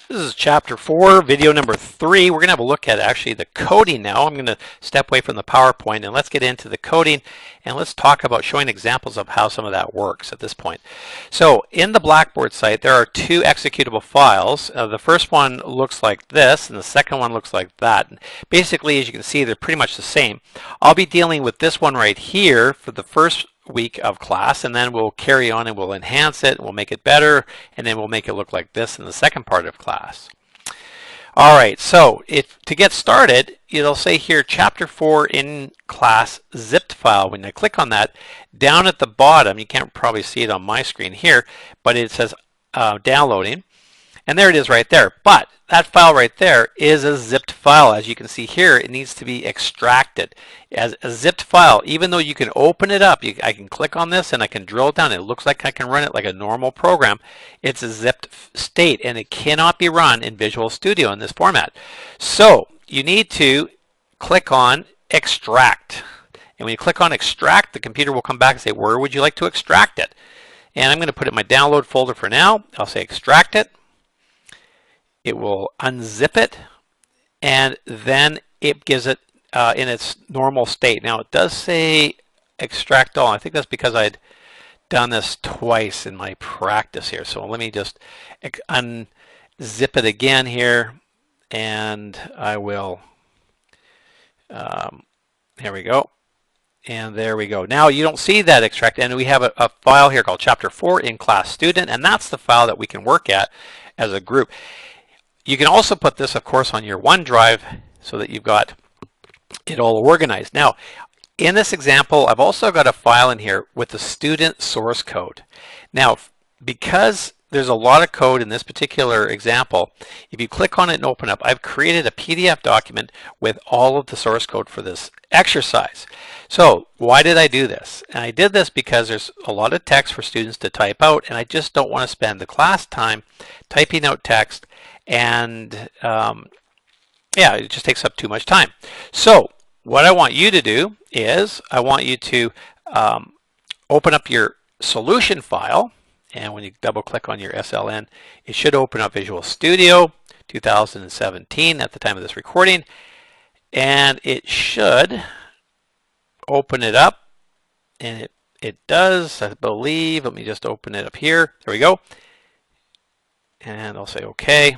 This is chapter 4, video number 3. We're going to have a look at actually the coding now. I'm going to step away from the PowerPoint and let's get into the coding and let's talk about showing examples of how some of that works at this point. So in the Blackboard site there are two executable files. The first one looks like this and the second one looks like that. And basically, as you can see, they're pretty much the same. I'll be dealing with this one right here for the first week of class, and then we'll carry on and we'll enhance it, we'll make it better, and then we'll make it look like this in the second part of class. Alright, so to get started, it'll say here chapter 4 in class zipped file. When I click on that, down at the bottom, you can't probably see it on my screen here, but it says downloading, and there it is right there. But that file right there is a zipped file. As you can see here, it needs to be extracted as a zipped file. Even though you can open it up, I can click on this and I can drill it down. It looks like I can run it like a normal program. It's a zipped state and it cannot be run in Visual Studio in this format. So you need to click on extract. And when you click on extract, the computer will come back and say, where would you like to extract it? And I'm going to put it in my download folder for now. I'll say extract it. It will unzip it, and then it gives it in its normal state. Now it does say extract all. I think that's because I'd done this twice in my practice here. So let me just unzip it again here, and I will, here we go. And there we go. Now you don't see that extract, and we have a file here called chapter 4 in class student, and that's the file that we can work at as a group. You can also put this, of course, on your OneDrive so that you've got it all organized. Now, in this example, I've also got a file in here with the student source code. Now, because there's a lot of code in this particular example, if you click on it and open up, I've created a PDF document with all of the source code for this exercise. So why did I do this? And I did this because there's a lot of text for students to type out, and I just don't want to spend the class time typing out text, and yeah, it just takes up too much time. So what I want you to do is I want you to open up your solution file, and when you double click on your SLN, it should open up Visual Studio 2017 at the time of this recording, and it should open it up, and it does, I believe. Let me just open it up here. There we go, and I'll say OK.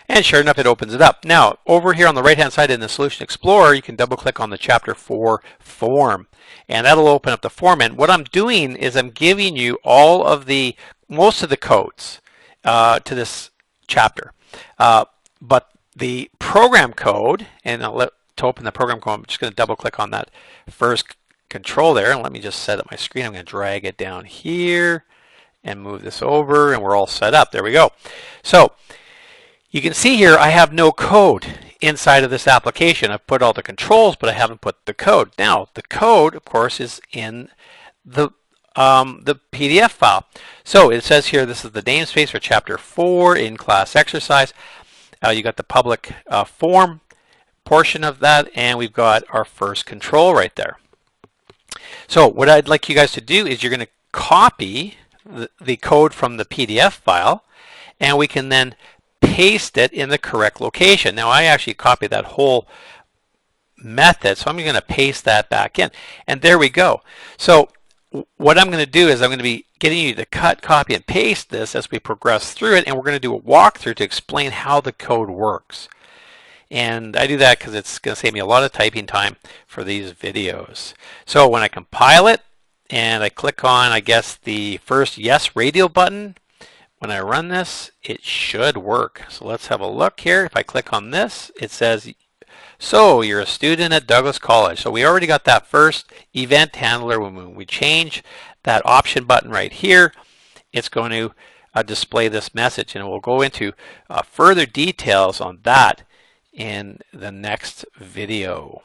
And sure enough, it opens it up. Now, over here on the right-hand side in the Solution Explorer, you can double-click on the Chapter 4 form, and that'll open up the form. And what I'm doing is I'm giving you most of the codes to this chapter. But the program code, and to open the program code, I'm just going to double-click on that first control there, and let me just set up my screen. I'm going to drag it down here and move this over, and we're all set up. There we go. So you can see here I have no code inside of this application. I've put all the controls, but I haven't put the code. Now, the code, of course, is in the PDF file. So it says here this is the namespace for chapter 4 in class exercise. You got the public form portion of that, and we've got our first control right there. So what I'd like you guys to do is you're going to copy the code from the PDF file, and we can then paste it in the correct location. Now I actually copied that whole method, so I'm going to paste that back in, and there we go. So what I'm going to do is I'm going to be getting you to cut, copy, and paste this as we progress through it, and we're going to do a walkthrough to explain how the code works. And I do that because it's going to save me a lot of typing time for these videos. So when I compile it and I click on, I guess, the first Yes Radio button, when I run this, it should work. So let's have a look here. If I click on this, it says, so you're a student at Douglas College. So we already got that first event handler. When we change that option button right here, it's going to display this message, and we'll go into further details on that in the next video.